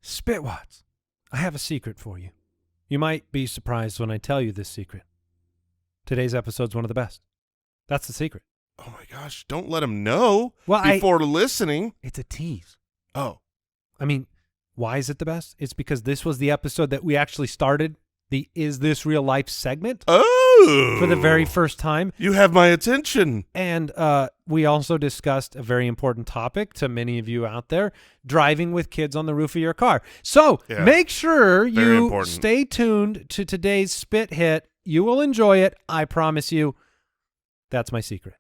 Spitwads, I have a secret for you. You might be surprised when I tell you this secret. Today's episode's one of the best. That's the secret. Oh, my gosh. Don't let them know before listening. It's a tease. Oh. I mean, why is it the best? It's because this was the episode that we actually started the Is This Real Life segment. Oh. For the very first time. You have my attention. And we also discussed a very important topic to many of you out there, driving with kids on the roof of your car. So make sure you stay tuned to today's Spit Hit. You will enjoy it. I promise you. That's my secret.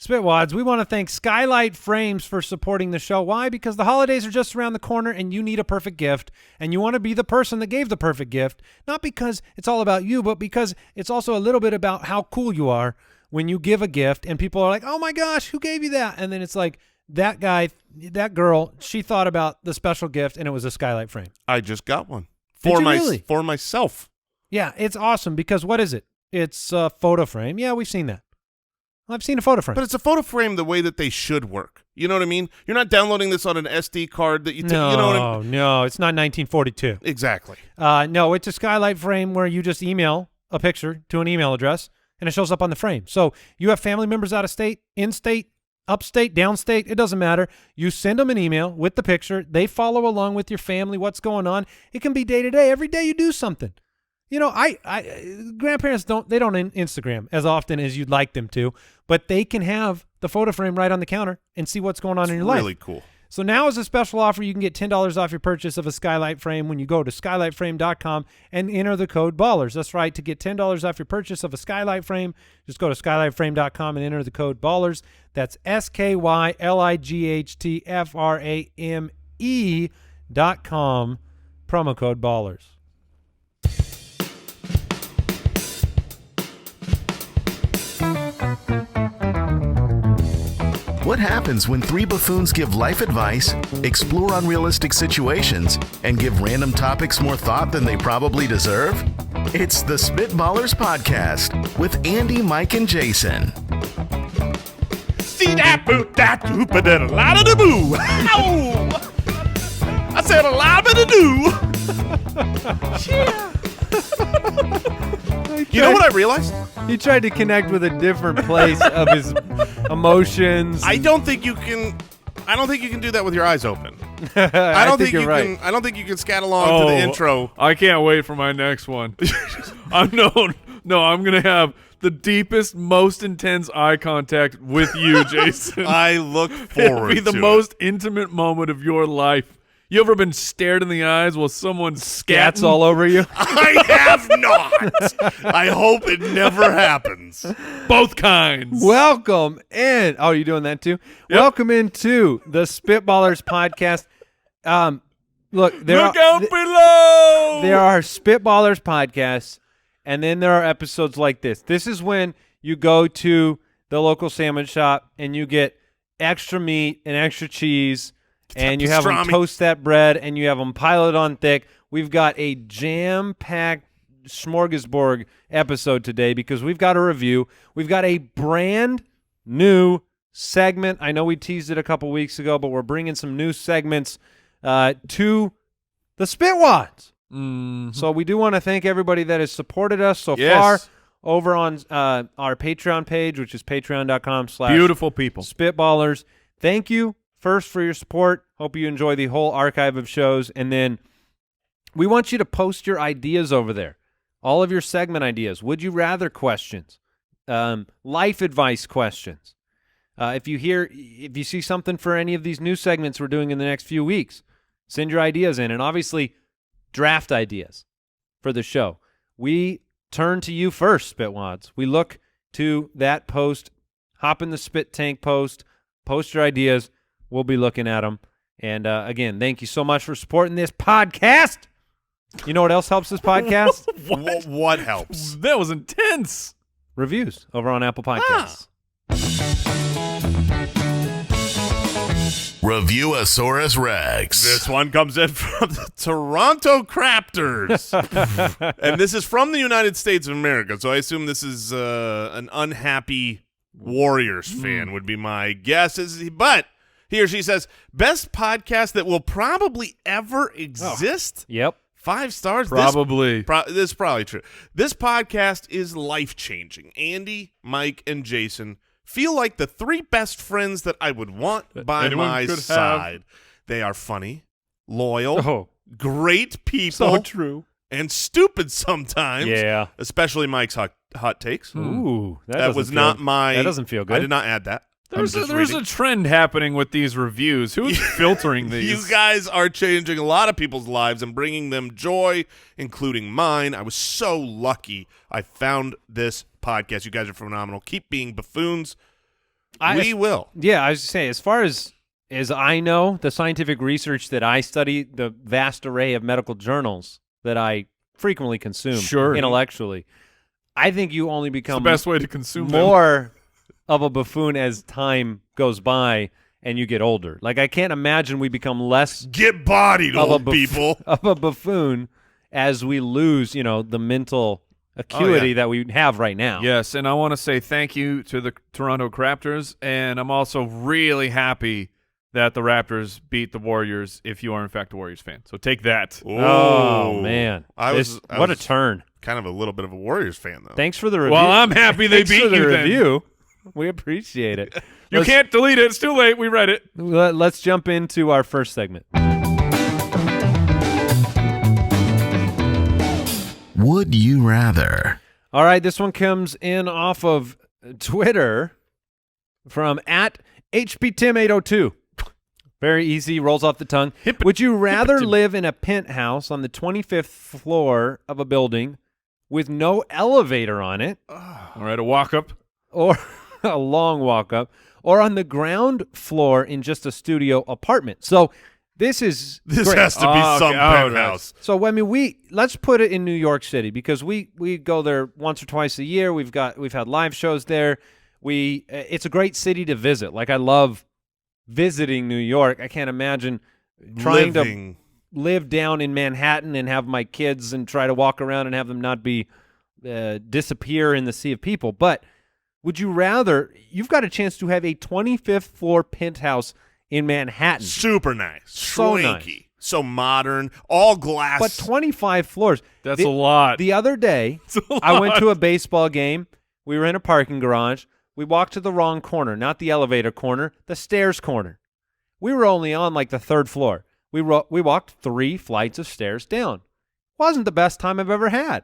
Spitwads, we want to thank Skylight Frames for supporting the show. Why? Because the holidays are just around the corner and you need a perfect gift, and you want to be the person that gave the perfect gift, not because it's all about you, but because it's also a little bit about how cool you are when you give a gift and people are like, oh my gosh, who gave you that? And then it's like, that guy, that girl, she thought about the special gift and it was a Skylight Frame. I just got one. Really? For myself. Yeah, it's awesome because what is it? It's a photo frame. Yeah, we've seen that. I've seen a photo frame. But it's a photo frame the way that they should work. You know what I mean? You're not downloading this on an SD card that you take. No, you know what I mean? No, it's not 1942. Exactly. No, it's a Skylight frame where you just email a picture to an email address, and it shows up on the frame. So you have family members out of state, in-state, upstate, downstate, it doesn't matter. You send them an email with the picture. They follow along with your family, what's going on. It can be day to day. Every day you do something. You know, grandparents don't Instagram as often as you'd like them to, but they can have the photo frame right on the counter and see what's going on in your life. Really cool. So now is a special offer. You can get $10 off your purchase of a Skylight frame when you go to skylightframe.com and enter the code BALLERS. That's right. To get $10 off your purchase of a Skylight frame, just go to skylightframe.com and enter the code BALLERS. That's SKYLIGHTFRAME.com, promo code BALLERS. What happens when three buffoons give life advice, explore unrealistic situations, and give random topics more thought than they probably deserve? It's the Spitballers Podcast with Andy, Mike, and Jason. See that boot, that doop, and then a lot of the boo. Ow! I said a lot of the do. Yeah. You know what I realized? He tried to connect with a different place of his emotions. I don't think you can do that with your eyes open. I don't think you're right. I don't think you can scat along to the intro. I can't wait for my next one. I'm gonna have the deepest, most intense eye contact with you, Jason. I look forward to it. It'll be the most intimate moment of your life. You ever been stared in the eyes while someone scats all over you? I have not. I hope it never happens. Both kinds. Welcome in. Oh, you doing that too? Yep. Welcome into the Spitballers Podcast. Look out below. There are Spitballers podcasts, and then there are episodes like this. This is when you go to the local sandwich shop and you get extra meat and extra cheese. And you have them toast that bread, and you have them pile it on thick. We've got a jam-packed smorgasbord episode today because we've got a review. We've got a brand new segment. I know we teased it a couple weeks ago, but we're bringing some new segments to the Spitwads. Mm-hmm. So we do want to thank everybody that has supported us so far over on our Patreon page, which is patreon.com/ beautiful people. Spitballers. Thank you. First, for your support. Hope you enjoy the whole archive of shows. And then we want you to post your ideas over there. All of your segment ideas. Would you rather questions. Life advice questions. If you see something for any of these new segments we're doing in the next few weeks, send your ideas in. And obviously, draft ideas for the show. We turn to you first, Spitwads. We look to that post. Hop in the Spit Tank post. Post your ideas. We'll be looking at them. And, again, thank you so much for supporting this podcast. You know what else helps this podcast? What helps? That was intense. Reviews over on Apple Podcasts. Reviewosaurus Rex. This one comes in from the Toronto Craptors. And this is from the United States of America, so I assume this is an unhappy Warriors fan would be my guess. But He or she says, best podcast that will probably ever exist. Yep. 5 stars. Probably. This is probably true. This podcast is life-changing. Andy, Mike, and Jason feel like the 3 best friends that I would want by anyone my could side. They are funny, loyal, Oh, great people, so true. and stupid sometimes. Yeah. Especially Mike's hot takes. Ooh, That was not my. That doesn't feel good. I did not add that. There's I'm just a reading. trend happening with these reviews. Who's filtering these? You guys are changing a lot of people's lives and bringing them joy, including mine. I was so lucky I found this podcast. You guys are phenomenal. Keep being buffoons. We will. Yeah, I was saying, as far as I know, the scientific research that I study, the vast array of medical journals that I frequently consume Sure. intellectually, I think you only It's become the best way to consume them. more of a buffoon as time goes by and you get older. Like, I can't imagine we become less Get bodied, of a old people. of a buffoon as we lose, the mental acuity that we have right now. Yes, and I want to say thank you to the Toronto Raptors, and I'm also really happy that the Raptors beat the Warriors if you are, in fact, a Warriors fan. So take that. Oh, man. I was What a turn. kind of a little bit of a Warriors fan, though. Thanks for the review. Well, I'm happy they Thanks beat for the you then. review. We appreciate it. You can't delete it. It's too late. We read it. Let's jump into our first segment. Would you rather? All right, this one comes in off of Twitter from @HPTim802. Very easy, rolls off the tongue. Would you rather live in a penthouse on the 25th floor of a building with no elevator on it, All right, a walk-up. or a long walk up, or on the ground floor in just a studio apartment? So this great. has to be Oh, some okay. Oh, penthouse. So I mean, let's put it in New York City, because we go there once or twice a year. We've had live shows there. It's a great city to visit. Like, I love visiting New York. I can't imagine trying Living. to live down in Manhattan and have my kids and try to walk around and have them not be disappear in the sea of people. But would you rather? You've got a chance to have a 25th floor penthouse in Manhattan. Super nice. So Swanky. nice. So modern. All glass. But 25 floors. That's a lot. The other day, I went to a baseball game. We were in a parking garage. We walked to the wrong corner, not the elevator corner, the stairs corner. We were only on like the 3rd floor. We walked 3 flights of stairs down. Wasn't the best time I've ever had.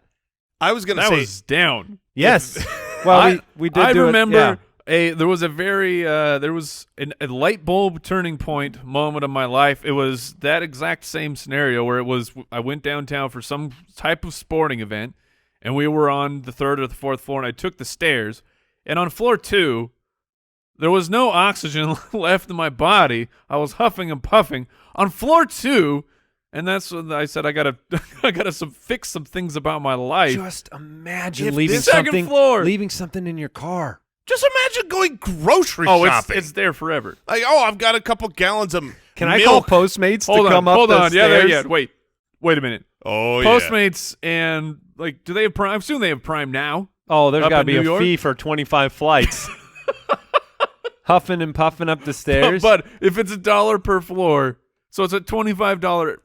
I was going to That say. was down. Yes. Well, we did. I do remember It, yeah. there was a light bulb turning point moment of my life. It was that exact same scenario where I went downtown for some type of sporting event, and we were on the 3rd or the 4th floor, and I took the stairs, and on floor 2, there was no oxygen left in my body. I was huffing and puffing on floor 2. And that's when I said I gotta fix some things about my life. Just imagine If leaving this something, floor- leaving something in your car. Just imagine going grocery Oh, shopping. it's there forever. Like, I've got a couple gallons of Can I call milk. Postmates Hold to on, come up hold the on. stairs? Yeah. Wait a minute. Oh, Postmates and do they have Prime? I assume they have Prime now. Oh, there's Up got to in be New a York? fee for 25 flights. Huffing and puffing up the stairs. But if it's $1 per floor, so it's a $25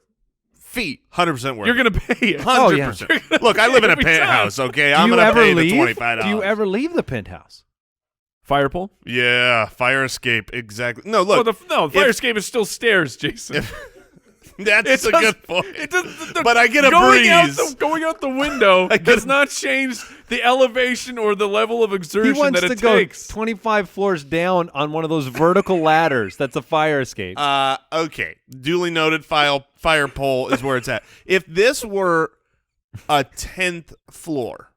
fee. 100% worth You're it. gonna pay it. 100%. Look, I live in a Every time. penthouse, okay? do I'm you going to ever pay leave? the $25. Do you ever leave the penthouse? Fire pole? Yeah, fire escape. Exactly. No, look. Fire escape is still stairs, Jason. That's a good point. It doesn't, But I get a going breeze. Going out the window does not change the elevation or the level of He exertion wants that to it go takes. 25 floors down on one of those vertical ladders. That's a fire escape. Okay. Duly noted. Fire pole is where it's at. If this were a 10th floor,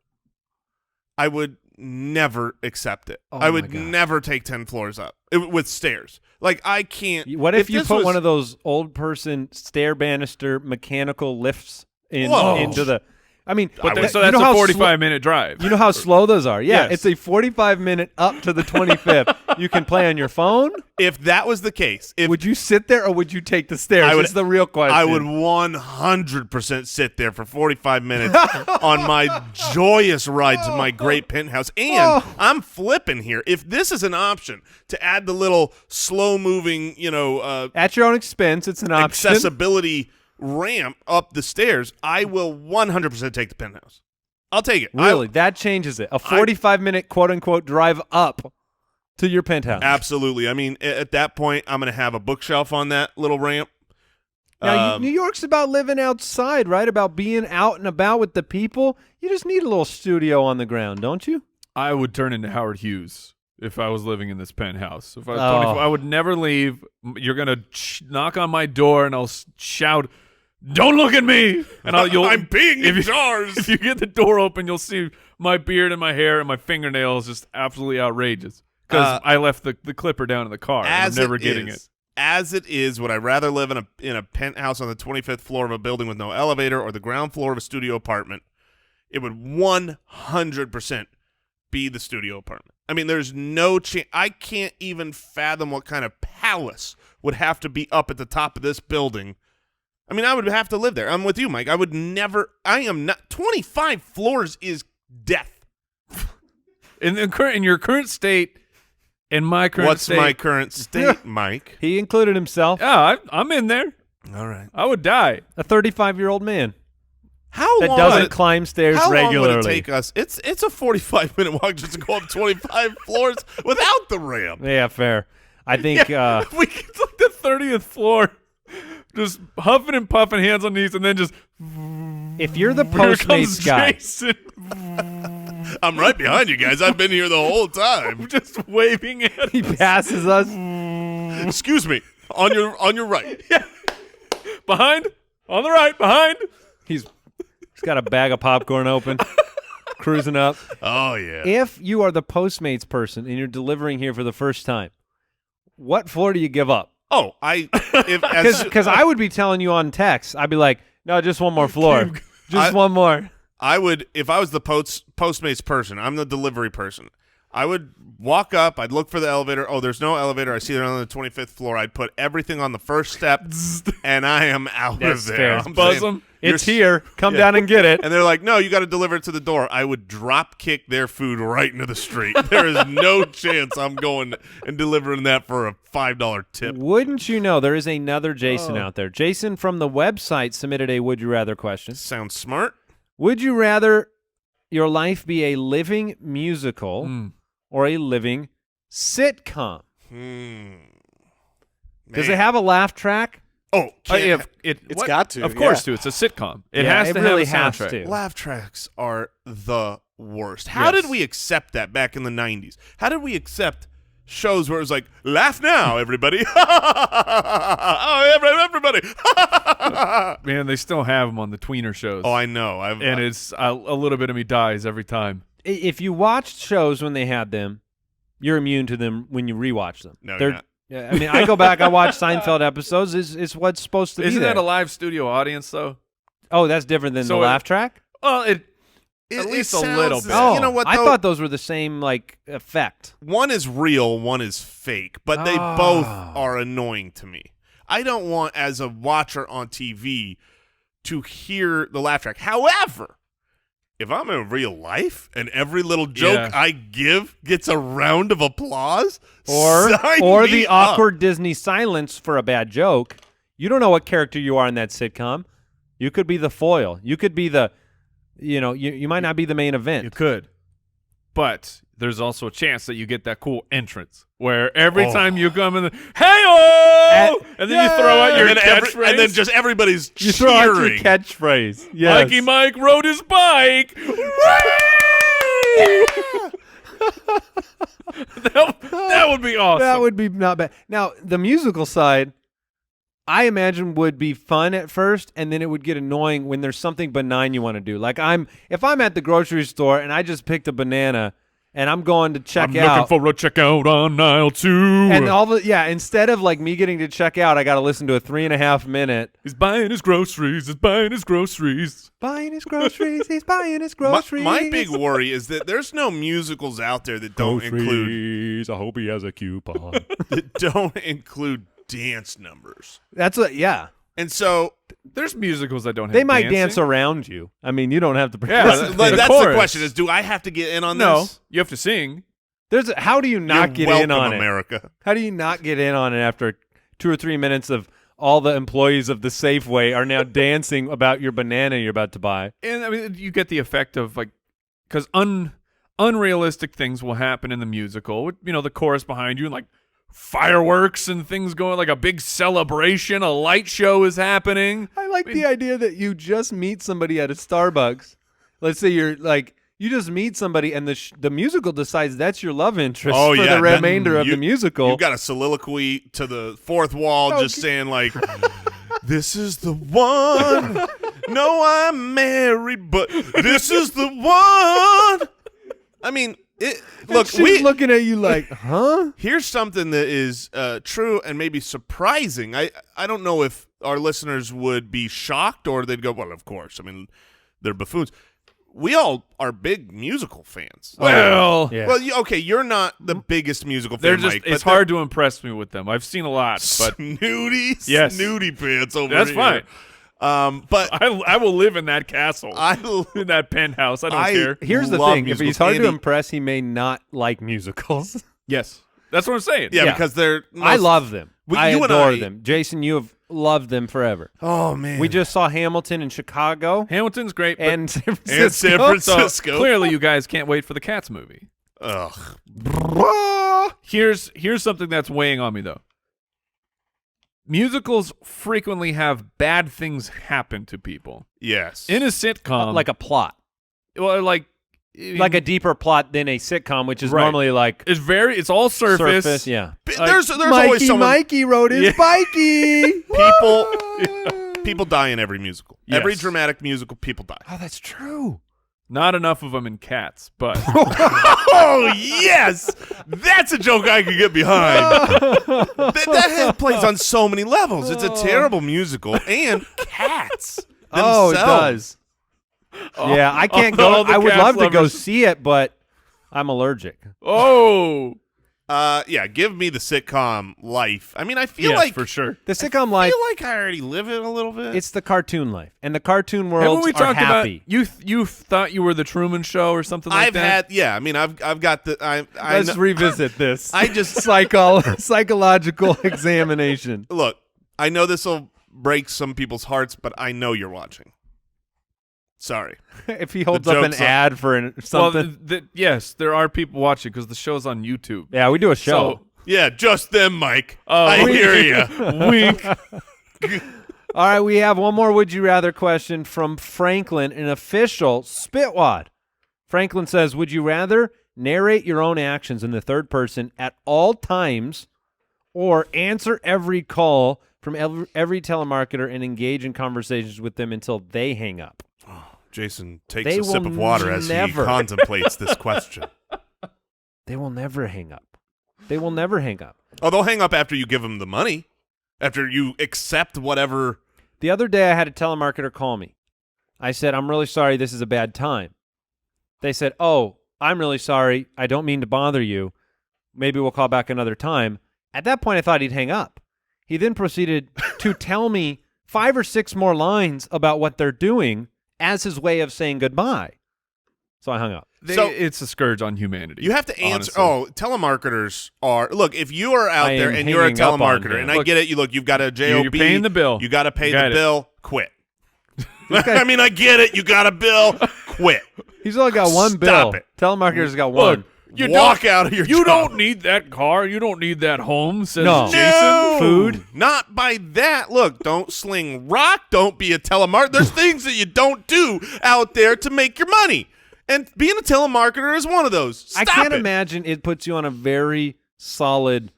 I would never accept it. Oh I my would God. never take 10 floors up with stairs. Like, I can't. What if you this put was- one of those old person stair banister mechanical lifts Whoa. into the? I mean, So that's you know a how 45-minute drive. You know how slow those are. Yeah, Yes. it's a 45-minute up to the 25th. You can play on your phone. If that was the case, Would you sit there or would you take the stairs? That's the real question. I would 100% sit there for 45 minutes on my joyous ride to my great penthouse. And I'm flipping here. If this is an option to add the little slow-moving, at your own expense, it's an option. accessibility ramp up the stairs, I will 100% take the penthouse. I'll take it. Really, that changes it. A 45-minute quote-unquote drive up to your penthouse. Absolutely. I mean, at that point, I'm going to have a bookshelf on that little ramp. Now, New York's about living outside, right? About being out and about with the people. You just need a little studio on the ground, don't you? I would turn into Howard Hughes if I was living in this penthouse. If I was 24, I would never leave. You're going to knock on my door, and I'll shout, "Don't look at me!" And I'm peeing in jars. If you get the door open, you'll see my beard and my hair and my fingernails just absolutely outrageous because I left the clipper down in the car. And I'm never getting it. As it is, would I rather live in a penthouse on the 25th floor of a building with no elevator or the ground floor of a studio apartment? It would 100% be the studio apartment. I mean, there's no chance. I can't even fathom what kind of palace would have to be up at the top of this building. I mean, I would have to live there. I'm with you, Mike. I would never. I am not. 25 floors is death. In your current state, in my current state. What's my current state, Mike? He included himself. Yeah, I'm in there. All right. I would die. A 35-year-old man How that long doesn't climb stairs How regularly. long would it take us? It's a 45-minute walk just to go up 25 floors without the ramp. Yeah, fair. I think We get to like the 30th floor, just huffing and puffing, hands on knees, and then just if you're the here comes Postmates guy, Jason, I'm right behind you guys. I've been here the whole time. just waving at he passes us. Excuse me. On your right. behind, on the right, behind. He's got a bag of popcorn open, cruising up. Oh yeah. If you are the Postmates person and you're delivering here for the first time, what floor do you give up? Oh, Because I would be telling you on text. I'd be like, no, just one more floor. Just one more. I would, if I was the Postmates person, I'm the delivery person. I would walk up. I'd look for the elevator. Oh, there's no elevator. I see it on the 25th floor. I'd put everything on the first step, and I am out That's of there. fair. I'm Buzz saying, them. It's here. Come down and get it. And they're like, no, you got to deliver it to the door. I would drop kick their food right into the street. There is no chance I'm going and delivering that for a $5 tip. Wouldn't you know, there is another Jason out there. Jason from the website submitted a Would You Rather question. Sounds smart. Would you rather your life be a living musical or a living sitcom? Does it have a laugh track? Oh, It's got to. Of course, too. It's a sitcom. It has to really have a has soundtrack. to. laugh tracks are the worst. How did we accept that back in the 90s? How did we accept shows where it was like, laugh now, everybody. Oh, everybody. Man, they still have them on the tweener shows. Oh, I know. And it's a little bit of me dies every time. If you watched shows when they had them, you're immune to them when you rewatch them. No, you're not. Yeah, I mean, I go back, I watch Seinfeld episodes. It's what's supposed to be Isn't there. that a live studio audience, though? Oh, that's different than So the laugh track? Well, at It least sounds a little the bit. same. Oh, You know what, I though? thought those were the same, like, effect. One is real, one is fake, but they both are annoying to me. I don't want, as a watcher on TV, to hear the laugh track. However, if I'm in real life and every little joke I give gets a round of applause, Or sign me the up. awkward Disney silence for a bad joke. You don't know what character you are in that sitcom. You could be the foil. You could be the, you might not be the main event. You could. But there's also a chance that you get that cool entrance where every time you come in, hey-oh! And then you throw out your catchphrase. and then just everybody's You throw out your cheering. catchphrase. Yes. Mikey Mike rode his bike. that would be awesome. That would be not bad. Now, the musical side, I imagine would be fun at first, and then it would get annoying when there's something benign you want to do. Like if I'm at the grocery store and I just picked a banana and I'm going to check I'm out. looking for a checkout on aisle 2. And instead of like me getting to check out, I got to listen to a 3.5 minute. He's buying his groceries. He's buying his groceries. Buying his groceries. He's buying his groceries. My big worry is that there's no musicals out there that don't include. I hope he has a coupon. that don't include dance numbers. Yeah. And so There's musicals that don't have They might dancing. dance around you. I mean, you don't have to. Yeah, that's the chorus. question: is do I have to get in on No, this? you have to sing. How do you not You're get welcome, in on America. it? How do you not get in on it after 2 or 3 minutes of all the employees of the Safeway are now dancing about your banana you're about to buy? And I mean, you get the effect of like, because unrealistic things will happen in the musical. With, the chorus behind you and like fireworks and things going, like a big celebration. A light show is happening. I like the idea that you just meet somebody at a Starbucks. Let's say you just meet somebody and the musical decides that's your love interest for the remainder of the musical. You got a soliloquy to the fourth wall just saying like, this is the one. No, I'm married, but this is the one. I mean, look, she's looking at you like, huh? Here's something that is true and maybe surprising. I don't know if our listeners would be shocked or they'd go, well, of course. I mean, they're buffoons. We all are big musical fans. Well, yeah. Well, you're not the biggest musical fan, Mike. It's hard to impress me with them. I've seen a lot, but snooty pants over that's here. Fine. But I will live in that castle, in that penthouse. I don't care. Here's the love thing: if musicals. he's hard to Andy- impress, he may not like musicals. Yes, that's what I'm saying. Yeah, Yeah. because they're. I love them. I you and adore I- them. Jason, you have loved them forever. Oh man, We just saw Hamilton in Chicago Hamilton's great, but and San Francisco. and San Francisco. so clearly you guys can't wait for the Cats movie. Ugh. Here's something that's weighing on me though. Musicals frequently have bad things happen to people. Yes. In a sitcom, like a plot, well, like a deeper plot than a sitcom, which is Right. normally like it's all surface. Yeah, There's always someone. Mikey rode his bikey. People die in every musical. Yes. Every dramatic musical, people die. Oh, that's true. Not enough of them in Cats, but Oh yes, that's a joke I could get behind. that plays on so many levels. It's a terrible musical, and Cats. Oh, it themselves. does. Yeah, I can't go. all the I would Cats love to go lovers. see it, but I'm allergic. Yeah, give me the sitcom life. I mean, I feel yes, like for sure. The sitcom life, I feel like I already live it a little bit. it's the cartoon life, and the cartoon Haven't worlds we are talked happy. about you thought you were the Truman Show or something like that? I mean, I've got the. Let's revisit this. I just psychological examination. look. I know this will break some people's hearts, but I know you're watching. Sorry. If he holds up an joke's on- ad for something, Well, yes, there are people watching because the show's on YouTube. yeah, we do a show. Yeah, just them, Mike. Oh, I wink. hear you. Wink. All right, we have one more Would You Rather question from Franklin, an official Spitwad. Franklin says, would you rather narrate your own actions in the third person at all times or answer every call from every telemarketer and engage in conversations with them until they hang up? Jason takes They a sip will of water as he never. contemplates this question. They will never hang up. They will never hang up. Oh, they'll hang up after you give them the money, after you accept whatever. The other day I had a telemarketer call me. I said, I'm really sorry, this is a bad time. They said, oh, I'm really sorry. I don't mean to bother you. Maybe we'll call back another time. At that point, I thought he'd hang up. He then proceeded to tell me 5 or 6 more lines about what they're doing as his way of saying goodbye. So I hung up. It's a scourge on humanity. You have to answer. honestly. Oh, telemarketers are. Look, if you are out I there am and you're a hanging up on telemarketer, him. and I Look, get it. You've got a job. you're paying the bill. You got to pay Got the it. bill. Quit. I mean, I get it. You got a bill. Quit. He's only got one Stop bill. it. Telemarketer's got Look, one. you Walk don't- out of your You job. don't need that car. You don't need that home, says No. Jason. No, Food? Not by that. Look, don't sling rock. Don't be a telemarketer. There's things that you don't do out there to make your money. And being a telemarketer is one of those. Stop I can't it. imagine it puts you on a very solid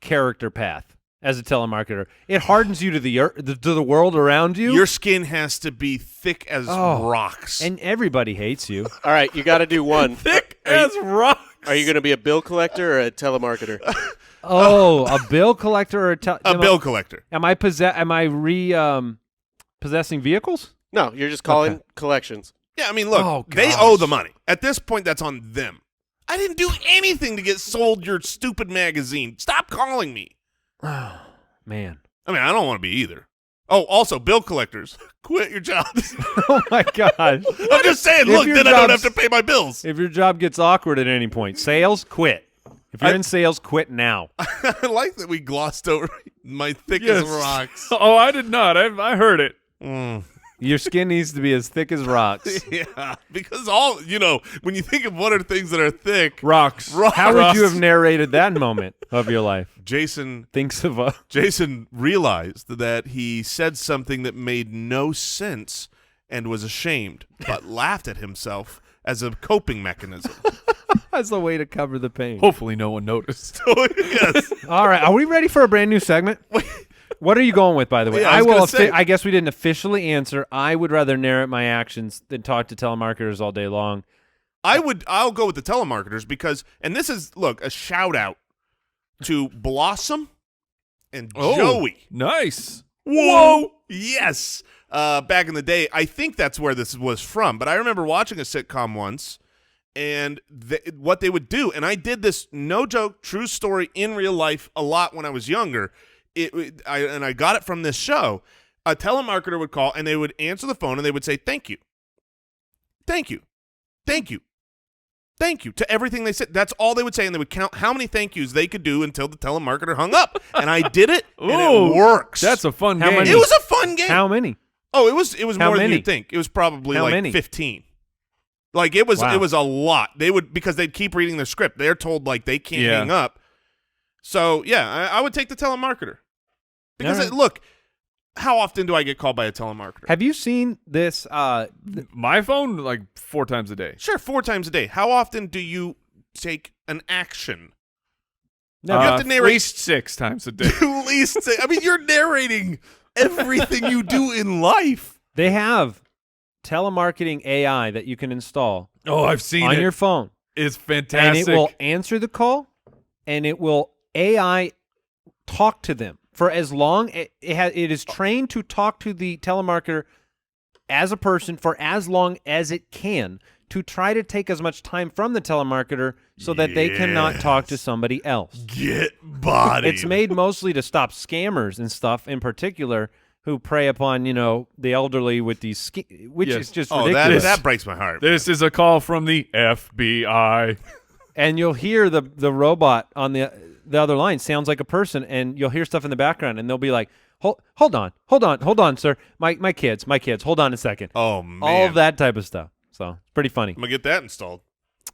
character path as a telemarketer. It hardens you to the world around you. Your skin has to be thick as rocks. And everybody hates you. All right, you got to do one. Thick as rocks. Are you going to be a bill collector or a telemarketer? Oh, a bill collector or a bill collector. Am I possessing vehicles? No, you're just calling collections. Yeah, I mean, look, they owe the money. At this point, that's on them. I didn't do anything to get sold your stupid magazine. Stop calling me. Oh, man. I mean, I don't want to be either. Oh, also, bill collectors, quit your jobs. Oh, my gosh. I'm just saying, look, then I don't have to pay my bills. If your job gets awkward at any point, sales, quit. If you're in sales, quit now. I like that we glossed over my thick as rocks. Oh, I did not. I heard it. Your skin needs to be as thick as rocks. Yeah, because when you think of what are things that are thick. Rocks. How would you have narrated that moment of your life? Jason realized that he said something that made no sense and was ashamed, but laughed at himself as a coping mechanism. As a way to cover the pain. Hopefully no one noticed. Yes. All right. Are we ready for a brand new segment? What are you going with, by the way? Yeah, I guess we didn't officially answer. I would rather narrate my actions than talk to telemarketers all day long. I'll go with the telemarketers because, and this is, look, a shout out to Blossom and Joey. Nice. Whoa. Yes. Back in the day, I think that's where this was from, but I remember watching a sitcom once and what they would do, and I did this, no joke, true story in real life a lot when I was younger. I got it from this show. A telemarketer would call, and they would answer the phone, and they would say, thank you. Thank you. Thank you. Thank you to everything they said. That's all they would say, and they would count how many thank yous they could do until the telemarketer hung up. And I did it, and it works. That's a fun game. It was a fun game. How many? Oh, it was more than you'd think. It was probably like 15. Like it was a lot. Because they'd keep reading their script. They're told like they can't hang up. So yeah, I would take the telemarketer because look, how often do I get called by a telemarketer? Have you seen this? My phone like 4 times a day. Sure, 4 times a day. How often do you take an action? No, you have to narrate at least 6 times a day. At least 6. I mean, you're narrating everything you do in life. They have telemarketing AI that you can install. Oh, I've seen on your phone. It's fantastic. And it will answer the call, and it will AI talk to them for as long it is trained to talk to the telemarketer as a person for as long as it can to try to take as much time from the telemarketer so that they cannot talk to somebody else. Get bodied. It's made mostly to stop scammers and stuff in particular who prey upon, the elderly with these which is just ridiculous. That breaks my heart. This is a call from the FBI. And you'll hear the robot on the other line sounds like a person, and you'll hear stuff in the background, and they'll be like, hold on, sir. My kids, hold on a second. Oh, man. All of that type of stuff. So it's pretty funny. I'm going to get that installed.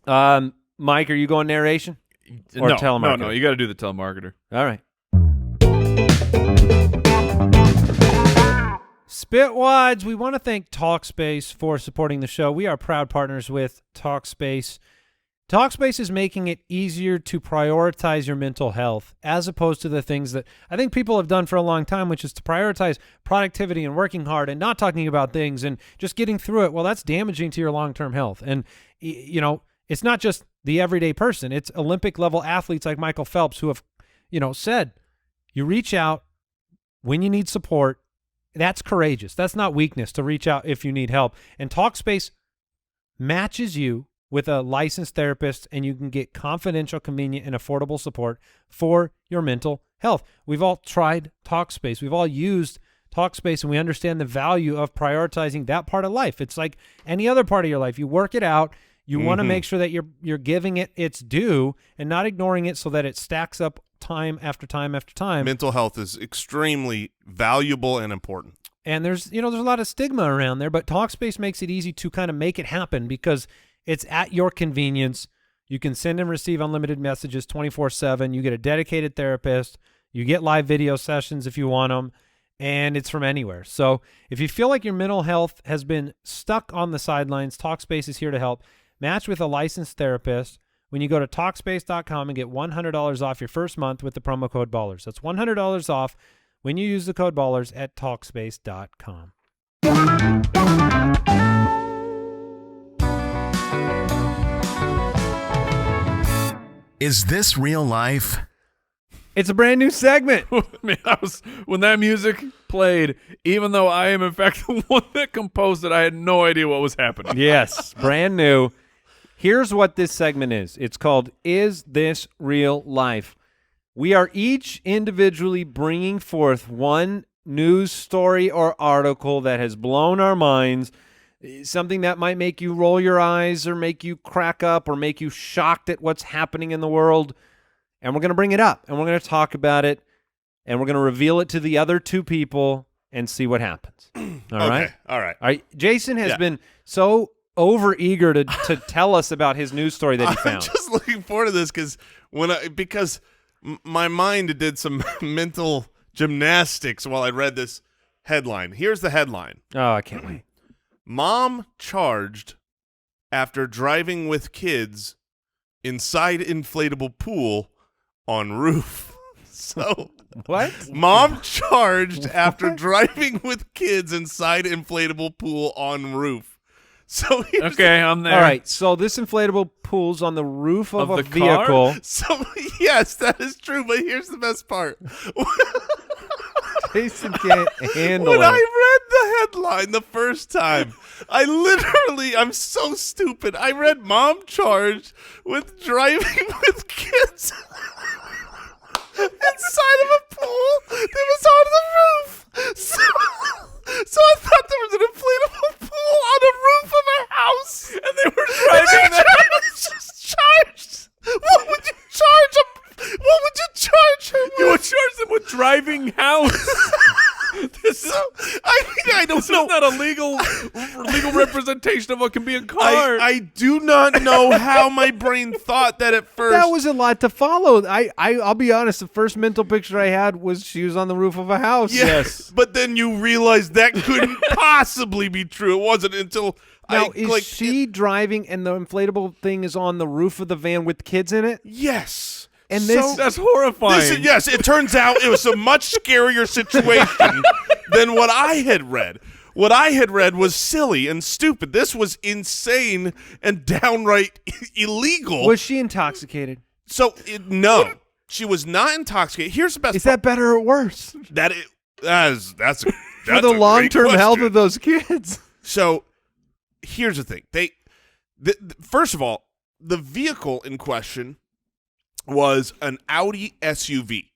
Mike, are you going narration? Or telemarketer? No, you got to do the telemarketer. All right. Spitwads, we want to thank Talkspace for supporting the show. We are proud partners with Talkspace. Talkspace is making it easier to prioritize your mental health as opposed to the things that I think people have done for a long time, which is to prioritize productivity and working hard and not talking about things and just getting through it. Well, that's damaging to your long-term health. And, it's not just the everyday person. It's Olympic-level athletes like Michael Phelps who have, said you reach out when you need support. That's courageous. That's not weakness to reach out if you need help. And Talkspace matches you with a licensed therapist, and you can get confidential, convenient, and affordable support for your mental health. We've all tried Talkspace. We've all used Talkspace, and we understand the value of prioritizing that part of life. It's like any other part of your life. You work it out. You want to make sure that you're giving it its due and not ignoring it so that it stacks up time after time after time. Mental health is extremely valuable and important. And there's a lot of stigma around there, but Talkspace makes it easy to kind of make it happen because it's at your convenience. You can send and receive unlimited messages 24/7. You get a dedicated therapist. You get live video sessions if you want them, and it's from anywhere. So if you feel like your mental health has been stuck on the sidelines, Talkspace is here to help. Match with a licensed therapist when you go to Talkspace.com and get $100 off your first month with the promo code BALLERS. That's $100 off when you use the code BALLERS at Talkspace.com. Is this real life? It's a brand new segment. Man, when that music played, even though I am in fact the one that composed it, I had no idea what was happening. Yes, brand new. Here's what this segment is. It's called Is This Real Life? We are each individually bringing forth one news story or article that has blown our minds, something that might make you roll your eyes or make you crack up or make you shocked at what's happening in the world. And we're going to bring it up, and we're going to talk about it, and we're going to reveal it to the other two people and see what happens. All right? All right. All right. Jason has been so over-eager to tell us about his news story that he found. I'm just looking forward to this because my mind did some mental gymnastics while I read this headline. Here's the headline. Oh, I can't wait. Mom charged after driving with kids inside inflatable pool on roof. So What? mom charged after driving with kids inside inflatable pool on roof. So Okay, I'm there. All right, so this inflatable pool's on the roof of a the car? vehicle. So yes, that is true, but here's the best part. Jason can't handle When it. I read the headline the first time, I'm so stupid. I read mom charged with driving with kids inside of a pool that was on the roof. So I thought there was an inflatable pool on the roof of a house. And they were driving that. Just charged. What would you charge them? What would you charge him with? You would charge them with driving house. I don't This know. is not a legal representation of what can be a car. I do not know how my brain thought that at first. That was a lot to follow. I'll be honest, the first mental picture I had was she was on the roof of a house. Yes. But then you realized that couldn't possibly be true. It wasn't until Now, I is clicked she driving and the inflatable thing is on the roof of the van with kids in it? Yes. And So- this- That's horrifying. yes, it turns out it was a much scarier situation than what I had read. What I had read was silly and stupid. This was insane and downright illegal. Was she intoxicated? So, no, she was not intoxicated. Here's the best Is that better or worse? that's For the long-term health of those kids. So here's the thing. First of all, the vehicle in question was an Audi SUV.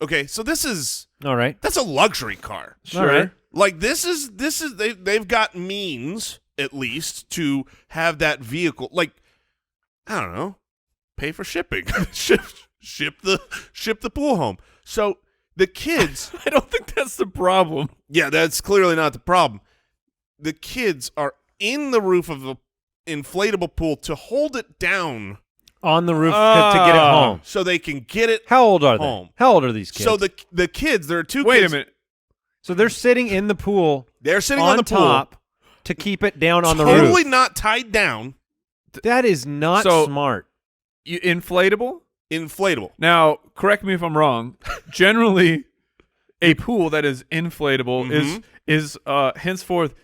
Okay, so this is All right. that's a luxury car. All right. Like this is they've got means at least to have that vehicle. Like I don't know, pay for shipping, ship the pool home. So the kids, I don't think that's the problem. yeah, that's clearly not the problem. The kids are in the roof of the inflatable pool to hold it down On the roof to get it home. so they can get it. How old are they? Home. How old are these kids? So the kids, there are two Wait kids. a minute. So they're sitting in the pool They're sitting on the top pool, to keep it down on the totally roof. not tied down, That is not So- smart. Inflatable? inflatable. Now, correct me if I'm wrong. Generally, a pool that is inflatable is henceforth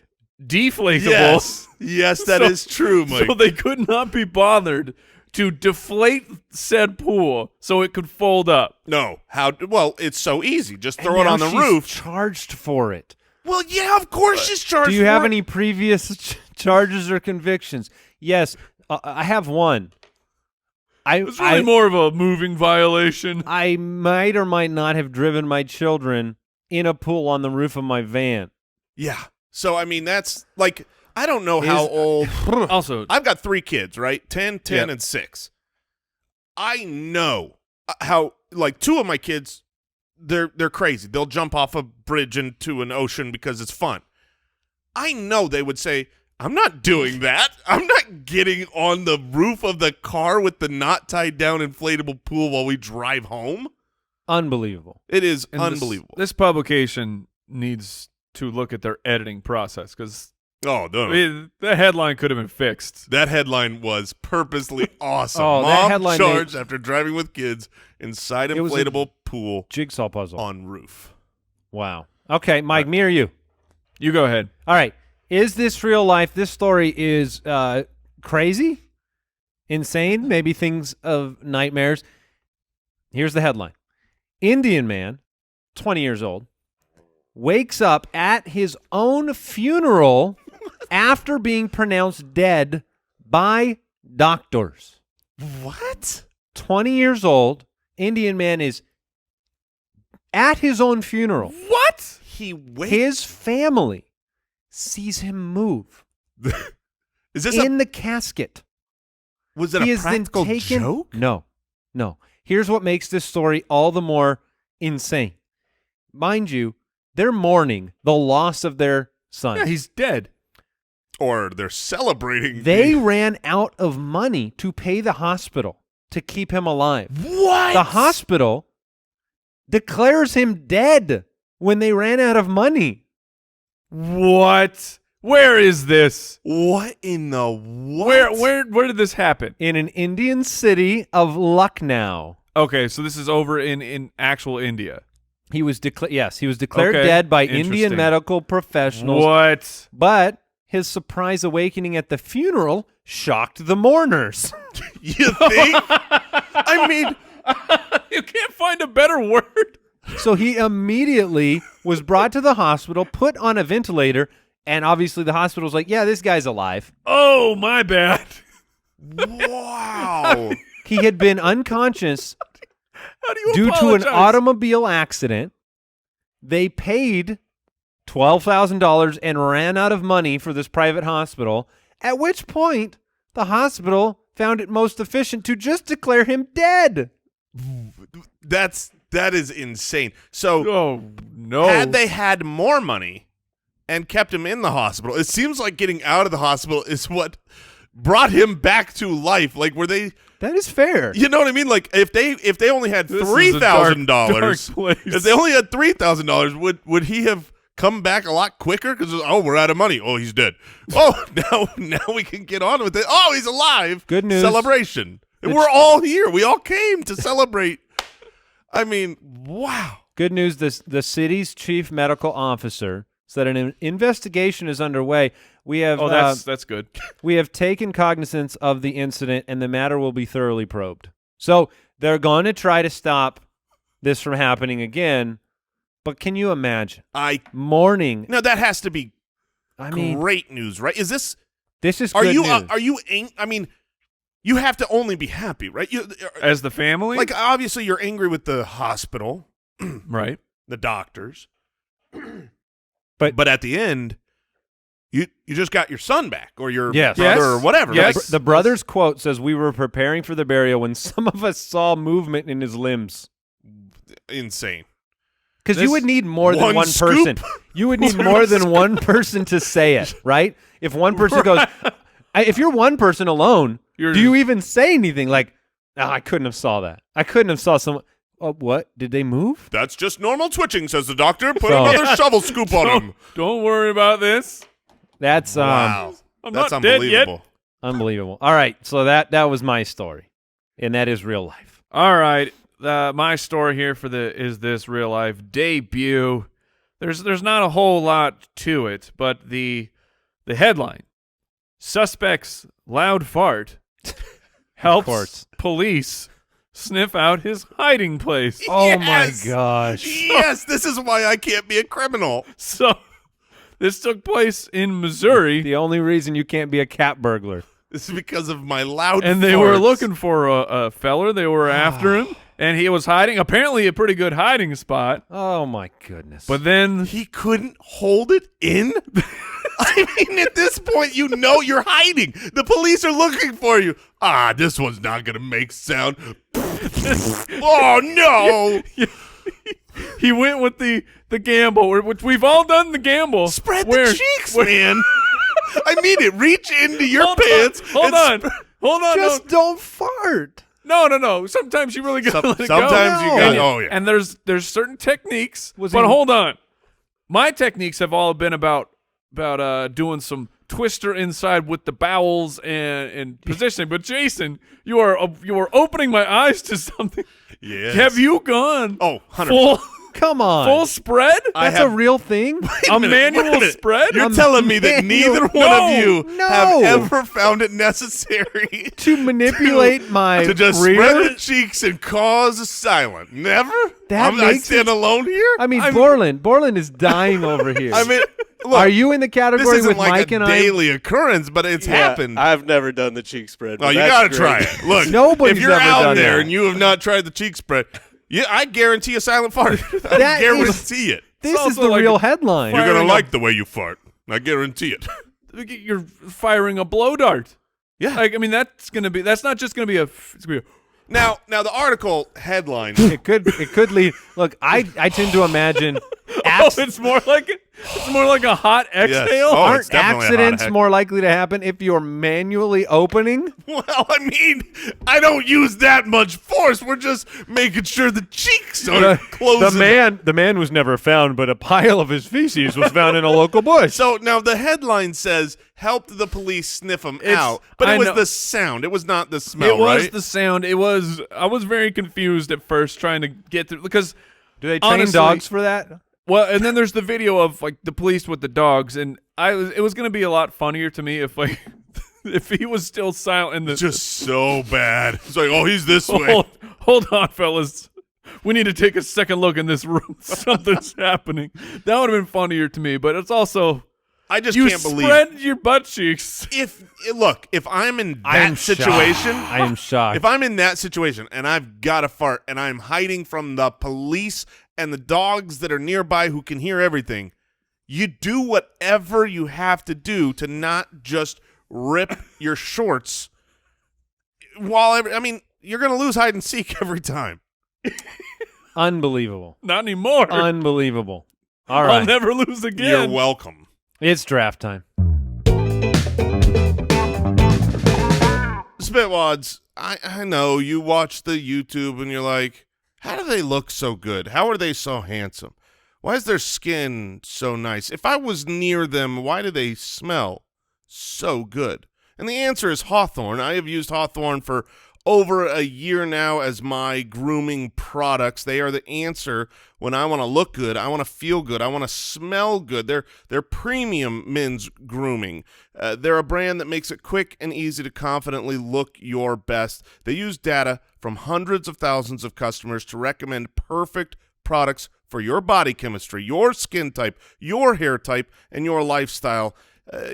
deflatable. Yes, that is true, Mike. So they could not be bothered to deflate said pool so it could fold up. No, how? Well, it's so easy. Just And throw it now on the she's roof. charged for it. Well, yeah, of course she's charged. Do you have for it. any previous charges or convictions? Yes, I have one. It's really more of a moving violation. I might or might not have driven my children in a pool on the roof of my van. Yeah. So I mean, that's like I don't know how old. Also, I've got 3 kids, right? 10, Yeah. and 6. I know how like 2 of my kids, they're crazy. They'll jump off a bridge into an ocean because it's fun. I know they would say, I'm not doing that. I'm not getting on the roof of the car with the not tied down inflatable pool while we drive home. Unbelievable. It is and unbelievable. This publication needs to look at their editing process because Oh, no. the headline could have been fixed. That headline was purposely awesome. Oh, that Mom headline charged after driving with kids inside It was a inflatable pool Jigsaw puzzle. on roof. Wow. Okay, Mike, me or you? You go ahead. All right. Is this real life? This story is crazy. insane, maybe things of nightmares. Here's the headline. Indian man, 20 years old, wakes up at his own funeral after being pronounced dead by doctors. What? 20 years old, Indian man is at his own funeral. What? His family sees him move Is this in the casket. was it He a is then practical taken. joke? No. Here's what makes this story all the more insane. Mind you, they're mourning the loss of their son. Yeah, he's dead. Or they're celebrating. They ran out of money to pay the hospital to keep him alive. What? The hospital declares him dead when they ran out of money. What? Where is this? What in the what? Where did this happen? In an Indian city of Lucknow. Okay, so this is over in actual India. He was declared Okay, dead by Indian interesting. medical professionals. What? But his surprise awakening at the funeral shocked the mourners. You think? I mean, You can't find a better word. So he immediately was brought to the hospital, put on a ventilator, and obviously the hospital's like, yeah, this guy's alive. Oh, my bad. wow. He had been unconscious How do you due to an apologize? automobile accident. They paid $12,000 and ran out of money for this private hospital, at which point the hospital found it most efficient to just declare him dead. That is insane. So Oh, no. had they had more money and kept him in the hospital, it seems like getting out of the hospital is what brought him back to life. Like, were they? That is fair. You know what I mean? Like, if they only had This is a $3,000, dark place. if they only had $3,000, would he have come back a lot quicker? Because we're out of money. Oh, he's dead. Oh, now we can get on with it. Oh, he's alive. Good news. Celebration. And we're all here. We all came to celebrate. I mean, wow. Good news, the city's chief medical officer said an investigation is underway. We have that's good. we have taken cognizance of the incident, and the matter will be thoroughly probed. So they're going to try to stop this from happening again. But can you imagine mourning? Now that has to be I mean, great news, right? Is this? this is Are good you? news. Are you? I mean, you have to only be happy, right? As the family? Like, obviously, you're angry with the hospital, right. the doctors, But- at the end, you just got your son back, or your Yes. brother, Yes. or whatever. Yes. Like, The brother's quote says, "We were preparing for the burial when some of us saw movement in his limbs." insane. Because you This- would need more than One one scoop? person. You would need more than one person to say it, right? If one person goes, if you're one person alone, You're do you even say anything like, "Oh, I couldn't have saw that. I couldn't have saw someone." Oh, what? Did they move? That's just normal twitching, says the doctor. Put So- another shovel scoop on him. Don't worry about this. That's Wow, I'm that's not dead yet. unbelievable. unbelievable. All right, so that was my story, and that is real life. All right. My story here is this real life debut. There's not a whole lot to it, but the headline: suspect's loud fart helps course. police sniff out his hiding place. Oh my Yes! gosh! Yes, this is why I can't be a criminal. So this took place in Missouri, The only reason you can't be a cat burglar. This is because of my loud and they were farts. looking for a feller. They were after him, and he was hiding. Apparently, a pretty good hiding spot. Oh my goodness! But then He couldn't hold it in? I mean, at this point, you know you're hiding. The police are looking for you. This one's not going to make sound. Oh, no. he went with the gamble, which we've all done the gamble. Spread where- the cheeks, man. I mean it. Reach into your Hold pants. on, and hold on. just don't fart. No. Sometimes you really gotta let it go. Sometimes you No. got. And- Oh, yeah. And there's certain techniques. Was But he- hold on, my techniques have all been about doing some twister inside with the bowels and positioning. But Jason, you are opening my eyes to something. Yes. Have you gone Oh, 100%. full Come on. Full spread? That's a real thing? A manual spread? You're telling me that neither one of you No. have ever found it necessary To manipulate my to just rear? spread the cheeks and cause a silent? Never? That I makes stand alone here? I mean, Borland is dying over here. I mean, look, are you in the this category isn't with like Mike a and daily occurrence, but it's happened. I've never done the cheek spread. Oh, but you that's got to great. try it. Look, Nobody's if you're ever out done there that. and you have not tried the cheek spread, yeah, I guarantee a silent fart. I That is- guarantee it. This is also the like real headline. You're going to firing like the way you fart. I guarantee it. You're firing a blow dart. Yeah. Like, I mean, that's not just going to be it's gonna be Now the article headline. It could lead. Look, I tend to imagine it's more like a hot exhale. Oh, aren't it's definitely a hot accidents heck. more likely to happen if you're manually opening? Well, I mean, I don't use that much force. We're just making sure the cheeks are closing. The man was never found, but a pile of his feces was found in a local bush. So now the headline says helped the police sniff him It's- out, but it I was know. the sound. It was not the smell. It was right? the sound. I was very confused at first trying to get through because Do they train honestly- dogs for that? well, and then there's the video of like the police with the dogs, and it was going to be a lot funnier to me if like if he was still silent in the just so bad. It's like, oh, he's this way. hold on, fellas. We need to take a second look in this room. Something's happening. That would have been funnier to me, but it's also I just you can't believe. spread your butt cheeks. If I'm in I am that situation, shocked. I am shocked. if I'm in that situation and I've got a fart and I'm hiding from the police and the dogs that are nearby who can hear everything, you do whatever you have to do to not just rip your shorts I mean, you're going to lose hide and seek every time. Unbelievable. Not anymore. Unbelievable. All I'll right. never lose again. You're welcome. It's draft time. Spitwads, I know you watch the YouTube and you're like, how do they look so good? How are they so handsome? Why is their skin so nice? If I was near them, why do they smell so good? And the answer is Hawthorne. I have used Hawthorne for over a year now as my grooming products. They are the answer when I want to look good, I want to feel good, I want to smell good. They're premium men's grooming. They're a brand that makes it quick and easy to confidently look your best. They use data from hundreds of thousands of customers to recommend perfect products for your body chemistry, your skin type, your hair type, and your lifestyle.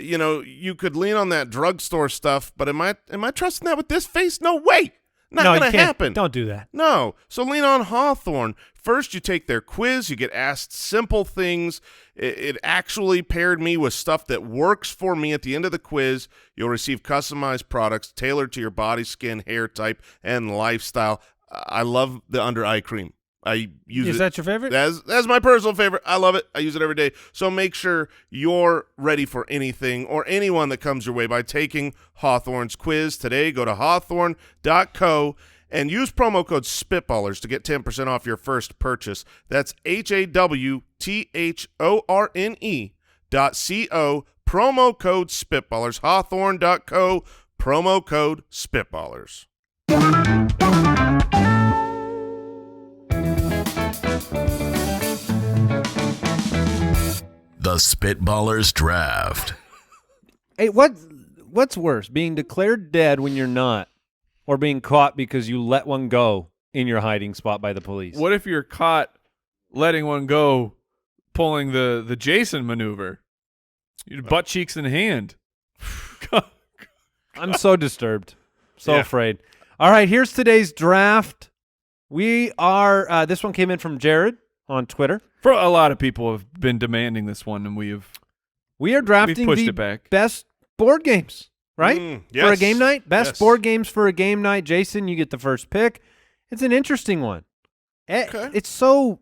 You could lean on that drugstore stuff, but am I trusting that with this face? No way. Not No, you going to can't. happen. Don't do that. No. So lean on Hawthorne. First, you take their quiz. You get asked simple things. It actually paired me with stuff that works for me at the end of the quiz. You'll receive customized products tailored to your body, skin, hair type, and lifestyle. I love the under-eye cream. I use Is it. that your favorite? That's my personal favorite. I love it. I use it every day. So make sure you're ready for anything or anyone that comes your way by taking Hawthorne's quiz today. Go to hawthorne.co and use promo code Spitballers to get 10% off your first purchase. That's HAWTHORNE.co. Promo code Spitballers. Hawthorne.co. Promo code Spitballers. The Spitballers Draft. Hey, what's worse, being declared dead when you're not, or being caught because you let one go in your hiding spot by the police? What if you're caught letting one go, pulling the Jason maneuver? Your butt cheeks in hand. I'm so disturbed, so Yeah. afraid. All right, here's today's draft. We are this one came in from Jared on Twitter. For a lot of people have been demanding this one, and we are We are drafting pushed the it back. best board games, right? For a Yes. game night? Best Yes. board games for a game night. Jason, you get the first pick. It's an interesting one. Okay. It's so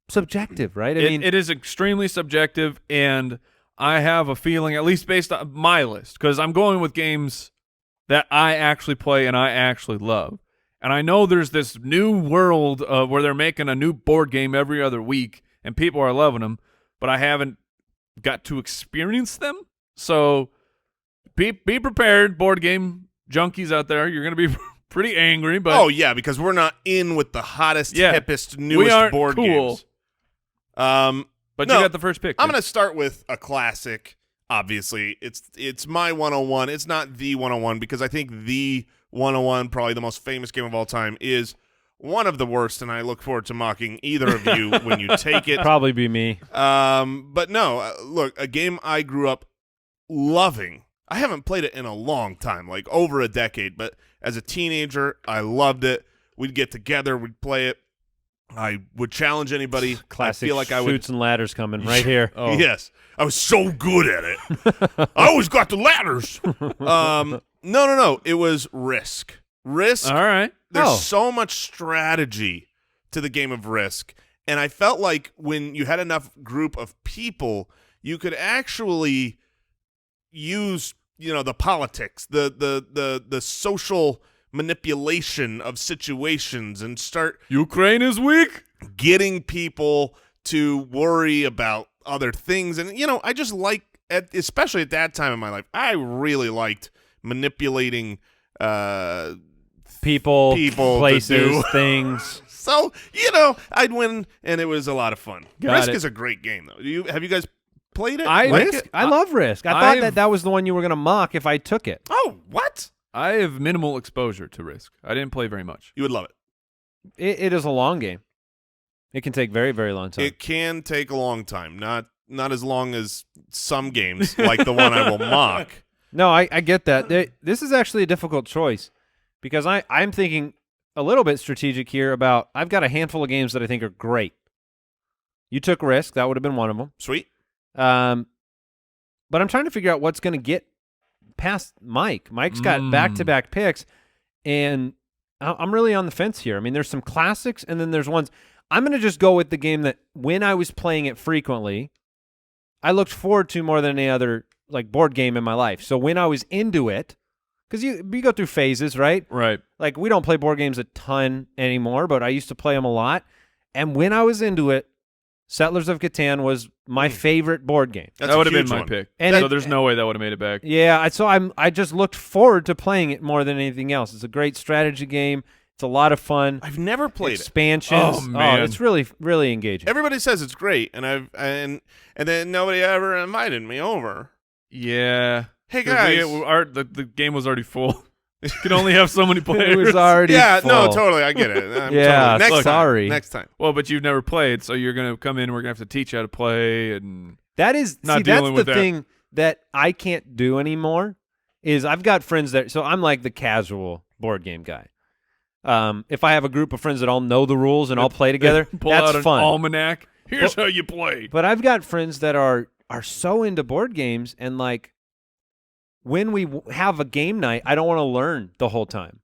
subjective, right? I mean, It is extremely subjective, and I have a feeling, at least based on my list, because I'm going with games that I actually play and I actually love. And I know there's this new world where they're making a new board game every other week, and people are loving them, but I haven't got to experience them. So be prepared, board game junkies out there. You're going to be pretty angry, but Oh, yeah, because we're not in with the hottest, Yeah. hippest, we newest aren't board cool. games. But no, you got the first pick. I'm going to start with a classic. Obviously, it's my 101. It's not the 101 because I think the 101, probably the most famous game of all time, is one of the worst, and I look forward to mocking either of you when you take it. Probably be me. But no, look, a game I grew up loving. I haven't played it in a long time, like over a decade, but as a teenager, I loved it. We'd get together, we'd play it. I would challenge anybody. Classic I feel like I would. Chutes and Ladders coming right here. Oh. Yes, I was so good at it. I always got the ladders. No. It was Risk. Risk. All right. There's so much strategy to the game of Risk, and I felt like when you had enough group of people, you could actually use, the politics, the social manipulation of situations, and start Ukraine is weak. getting people to worry about other things. And I just especially at that time in my life, I really liked manipulating People, places, to do. things. So I'd win, and it was a lot of fun. Risk is a great game, though. Have you guys played it? I like Risk? it. I love Risk. I thought that was the one you were going to mock if I took it. Oh, what? I have minimal exposure to Risk. I didn't play very much. You would love it. It is a long game. It can take very, very long time. It can take a long time, not as long as some games like the one I will mock. No, I get that. This is actually a difficult choice because I'm thinking a little bit strategic here about I've got a handful of games that I think are great. You took Risk. That would have been one of them. Sweet. But I'm trying to figure out what's going to get past Mike. Mike's got back-to-back picks, and I'm really on the fence here. I mean, there's some classics, and then there's ones. I'm going to just go with the game that when I was playing it frequently, I looked forward to more than any other board game in my life. So when I was into it, because you go through phases, right? Right. Like we don't play board games a ton anymore, but I used to play them a lot. And when I was into it, Settlers of Catan was my favorite board game. That's That would have been huge my one. pick. And So there's no way that would have made it back. Yeah, so I just looked forward to playing it more than anything else. It's a great strategy game. It's a lot of fun. I've never played it. Expansions. Oh, man. It's really, really engaging. Everybody says it's great, and and then nobody ever invited me over. Yeah. Hey guys, the game was already full. You can only have so many players. It was already yeah, full. no, totally, I get it. Yeah, totally. sorry. Next time. Well, but you've never played, so you're gonna come in. We're gonna have to teach you how to play, and That's Not the dealing with that. thing that I can't do anymore is I've got friends that, so I'm like the casual board game guy. If I have a group of friends that all know the rules and all play together, pull that's out an fun. almanac. Here's how you play. But I've got friends that are so into board games, and when we have a game night, I don't want to learn the whole time.